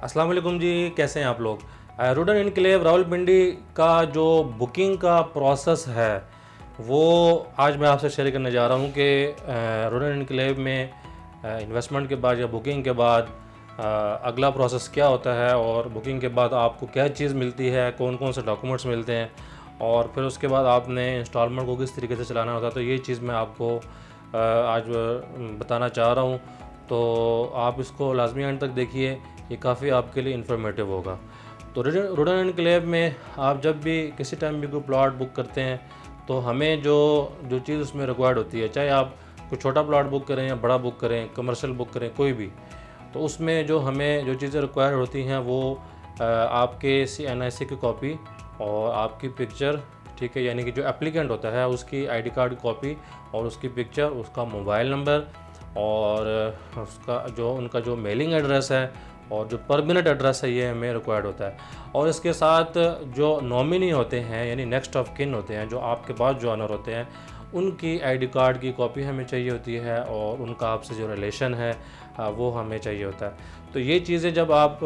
अस्सलाम वालेकुम जी, कैसे हैं आप लोग। रूडन इनक्लेव रावलपिंडी का जो बुकिंग का प्रोसेस है वो आज मैं आपसे शेयर करने जा रहा हूँ कि रूडन इनक्लेव में इन्वेस्टमेंट के बाद या बुकिंग के बाद अगला प्रोसेस क्या होता है और बुकिंग के बाद आपको क्या चीज़ मिलती है, कौन कौन से डॉक्यूमेंट्स मिलते हैं और फिर उसके बाद आपने इंस्टॉलमेंट को किस तरीके से चलाना होता है। तो ये चीज़ मैं आपको आज बताना चाह रहा हूँ, तो आप इसको लाजमी एंड तक देखिए, ये काफ़ी आपके लिए इन्फॉर्मेटिव होगा। तो रूडन एनक्लेव में आप जब भी किसी टाइम भी कोई प्लॉट बुक करते हैं तो हमें जो जो चीज़ उसमें रिक्वायर्ड होती है, चाहे आप कोई छोटा प्लॉट बुक करें या बड़ा बुक करें, कमर्शियल बुक करें, कोई भी, तो उसमें जो हमें जो चीज़ें रिक्वायर्ड होती हैं वो आपके NIC की कॉपी और आपकी पिक्चर, ठीक है, यानी कि जो एप्लीकेंट होता है उसकी ID कार्ड की कॉपी और उसकी पिक्चर, उसका मोबाइल नंबर और उसका जो उनका जो मेलिंग एड्रेस है और जो परमानेंट एड्रेस है, ये हमें रिक्वायर्ड होता है। और इसके साथ जो नॉमिनी होते हैं यानी नेक्स्ट ऑफ किन होते हैं, जो आपके पास जो ऑनर होते हैं, उनकी ID कार्ड की कॉपी हमें चाहिए होती है और उनका आपसे जो रिलेशन है वो हमें चाहिए होता है। तो ये चीज़ें जब आप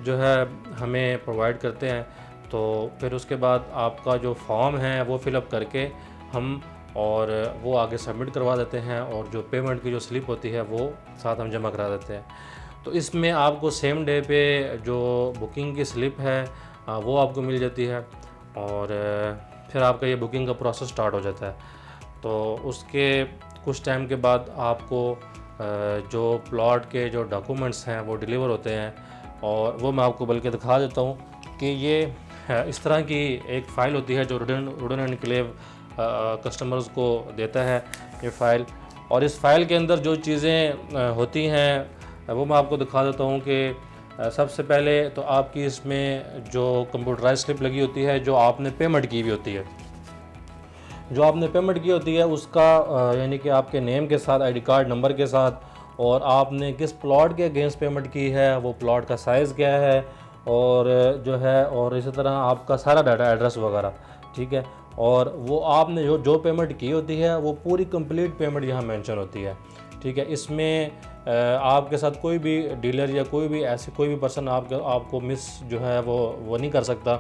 जो है हमें प्रोवाइड करते हैं तो फिर उसके बाद आपका जो फॉर्म है वो फिलअप करके हम और वो आगे सबमिट करवा देते हैं और जो पेमेंट की जो स्लिप होती है वो साथ हम जमा करा देते हैं। तो इसमें आपको सेम डे पे जो बुकिंग की स्लिप है वो आपको मिल जाती है और फिर आपका ये बुकिंग का प्रोसेस स्टार्ट हो जाता है। तो उसके कुछ टाइम के बाद आपको जो प्लॉट के जो डॉक्यूमेंट्स हैं वो डिलीवर होते हैं और वो मैं आपको बल्कि दिखा देता हूँ कि ये इस तरह की एक फ़ाइल होती है जो रूडन एनक्लेव कस्टमर्स को देता है ये फ़ाइल। और इस फ़ाइल के अंदर जो चीज़ें होती हैं वो मैं आपको दिखा देता हूँ कि सबसे पहले तो आपकी इसमें जो कंप्यूटराइज स्लिप लगी होती है, जो आपने पेमेंट की हुई होती है, जो आपने पेमेंट की होती है उसका यानी कि आपके नेम के साथ, ID कार्ड नंबर के साथ, और आपने किस प्लॉट के अगेंस्ट पेमेंट की है, वो प्लॉट का साइज़ क्या है और जो है, और इसी तरह आपका सारा डाटा, एड्रेस वगैरह, ठीक है। और वो आपने जो पेमेंट की होती है वो पूरी कंप्लीट पेमेंट यहाँ मेंशन होती है, ठीक है। इसमें आपके साथ कोई भी डीलर या कोई भी ऐसे कोई भी पर्सन आपको मिस जो है वो नहीं कर सकता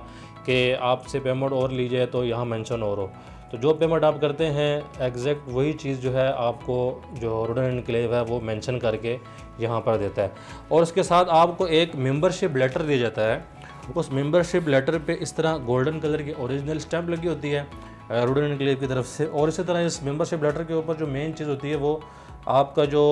कि आपसे पेमेंट और लीजिए तो यहाँ मेंशन और हो। तो जो पेमेंट आप करते हैं एग्जैक्ट वही चीज़ जो है आपको जो रूडन एनक्लेव है वो मेंशन करके यहाँ पर देता है। और उसके साथ आपको एक मेंबरशिप लेटर दिया जाता है। उस मेंबरशिप लेटर पे इस तरह गोल्डन कलर की ओरिजिनल स्टैंप लगी होती है रूडन एनक्लेव की तरफ से। और इसी तरह इस मेंबरशिप लेटर के ऊपर जो मेन चीज़ होती है वो आपका जो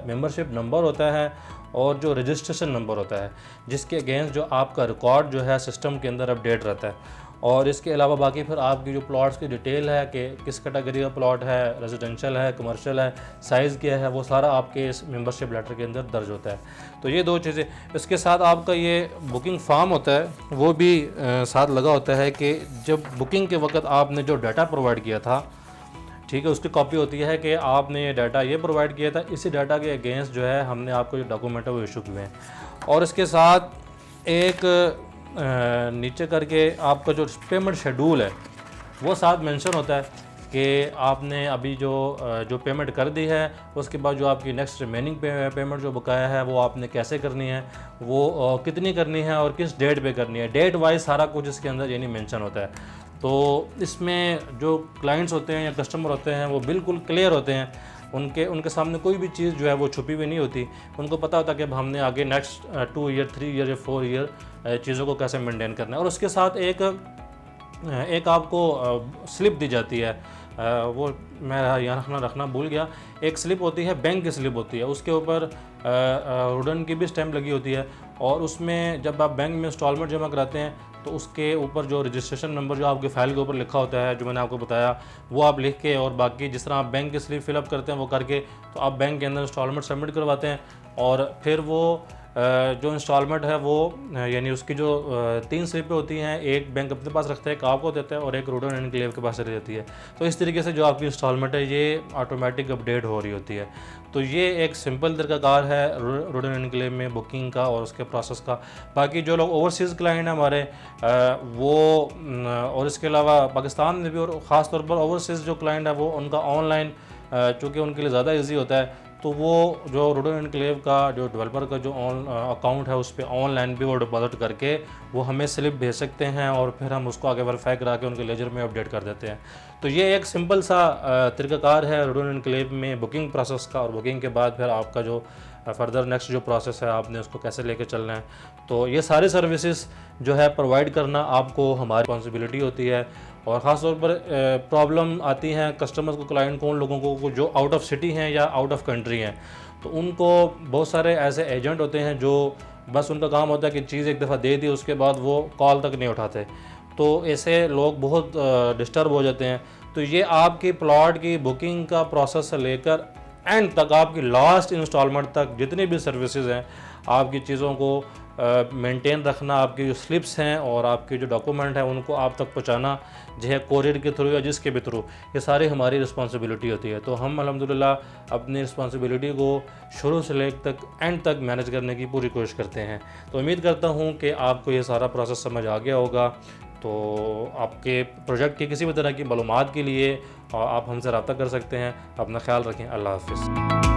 मेंबरशिप नंबर होता है और जो रजिस्ट्रेशन नंबर होता है, जिसके अगेंस्ट जो आपका रिकॉर्ड जो है सिस्टम के अंदर अपडेट रहता है। और इसके अलावा बाकी फिर आपकी जो प्लॉट्स की डिटेल है कि किस कैटेगरी का प्लॉट है, रेजिडेंशियल है, कमर्शियल है, साइज़ क्या है, वो सारा आपके इस मेंबरशिप लेटर के अंदर दर्ज होता है। तो ये दो चीज़ें, इसके साथ आपका ये बुकिंग फॉर्म होता है वो भी साथ लगा होता है कि जब बुकिंग के वक्त आपने जो डाटा प्रोवाइड किया था, ठीक है, उसकी कॉपी होती है कि आपने ये डाटा ये प्रोवाइड किया था, इसी डाटा के अगेंस्ट जो है हमने आपको जो डॉक्यूमेंट है वो इशू किए हैं। और इसके साथ एक नीचे करके आपका जो पेमेंट शेड्यूल है वो साथ मेंशन होता है कि आपने अभी जो पेमेंट कर दी है, उसके बाद जो आपकी नेक्स्ट रिमेनिंग पेमेंट जो बकाया है वो आपने कैसे करनी है, वो कितनी करनी है और किस डेट पे करनी है। डेट वाइज सारा कुछ इसके अंदर यानी मेंशन होता है। तो इसमें जो क्लाइंट्स होते हैं या कस्टमर होते हैं वो बिल्कुल क्लियर होते हैं, उनके सामने कोई भी चीज़ जो है वो छुपी हुई नहीं होती। उनको पता होता है कि अब हमने आगे नेक्स्ट 2 ईयर, 3 ईयर या 4 ईयर चीज़ों को कैसे मेंटेन करना है। और उसके साथ एक आपको स्लिप दी जाती है, वो मैं यहाँ रखना भूल गया। एक स्लिप होती है, बैंक की स्लिप होती है, उसके ऊपर रूडन की भी स्टैंप लगी होती है। और उसमें जब आप बैंक में इंस्टॉलमेंट जमा कराते हैं तो उसके ऊपर जो रजिस्ट्रेशन नंबर जो आपके फ़ाइल के ऊपर लिखा होता है, जो मैंने आपको बताया, वो आप लिख के, और बाकी जिस तरह आप बैंक की स्लिप फिलअप करते हैं वो करके तो आप बैंक के अंदर इंस्टॉलमेंट सबमिट करवाते हैं। और फिर वो जो इंस्टॉलमेंट है वो यानी उसकी जो 3 स्लिपें होती हैं, एक बैंक अपने पास रखता है, एक आपको देता है और एक रूडन एनक्लेव के पास रह जाती है। तो इस तरीके से जो आपकी इंस्टॉलमेंट है ये ऑटोमेटिक अपडेट हो रही होती है। तो ये एक सिंपल तरीकाकार है रूडन एनक्लेव में बुकिंग का और उसके प्रोसेस का। बाकी जो लोग ओवरसीज़ क्लाइंट हैं हमारे वो और इसके अलावा पाकिस्तान में भी, और ख़ास तौर पर ओवरसीज़ जो क्लाइंट है वो उनका ऑनलाइन चूँकि उनके लिए ज़्यादा ईजी होता है, तो वो जो रूडन एनक्लेव का जो डेवलपर का जो अकाउंट है उस पर ऑनलाइन भी वो डिपॉजिट करके वो हमें स्लिप भेज सकते हैं और फिर हम उसको आगे वेरीफाई करा के उनके लेजर में अपडेट कर देते हैं। तो ये एक सिंपल सा तरीक़ाकार है रूडन एनक्लेव में बुकिंग प्रोसेस का, और बुकिंग के बाद फिर आपका जो फर्दर नेक्स्ट जो प्रोसेस है आपने उसको कैसे लेके चलना है। तो ये सारी सर्विसेज जो है प्रोवाइड करना आपको हमारी रिस्पॉन्सिबिलिटी होती है। और ख़ास तौर पर प्रॉब्लम आती हैं कस्टमर्स को, क्लाइंट को, उन लोगों को जो आउट ऑफ सिटी हैं या आउट ऑफ कंट्री हैं। तो उनको बहुत सारे ऐसे एजेंट होते हैं जो बस उनका काम होता है कि चीज़ एक दफ़ा दे दी उसके बाद वो कॉल तक नहीं उठाते। तो ऐसे लोग बहुत डिस्टर्ब हो जाते हैं। तो ये आपकी प्लॉट की बुकिंग का प्रोसेस से लेकर एंड तक, आपकी लास्ट इंस्टॉलमेंट तक जितनी भी सर्विसेज हैं, आपकी चीज़ों को मेंटेन रखना, आपकी जो स्लिप्स हैं और आपके जो डॉक्यूमेंट हैं उनको आप तक पहुंचाना, जो है कोरियर के थ्रू या जिसके भी थ्रू, ये सारी हमारी रिस्पॉन्सिबिलिटी होती है। तो हम अल्हम्दुलिल्लाह अपनी रिस्पॉन्सिबिलिटी को शुरू से लेकर तक एंड तक मैनेज करने की पूरी कोशिश करते हैं। तो उम्मीद करता हूँ कि आपको ये सारा प्रोसेस समझ आ गया होगा। तो आपके प्रोजेक्ट की किसी भी तरह की मालूमात के लिए आप हमसे रब्ता कर सकते हैं। अपना ख्याल रखें। अल्लाह हाफ़िज़।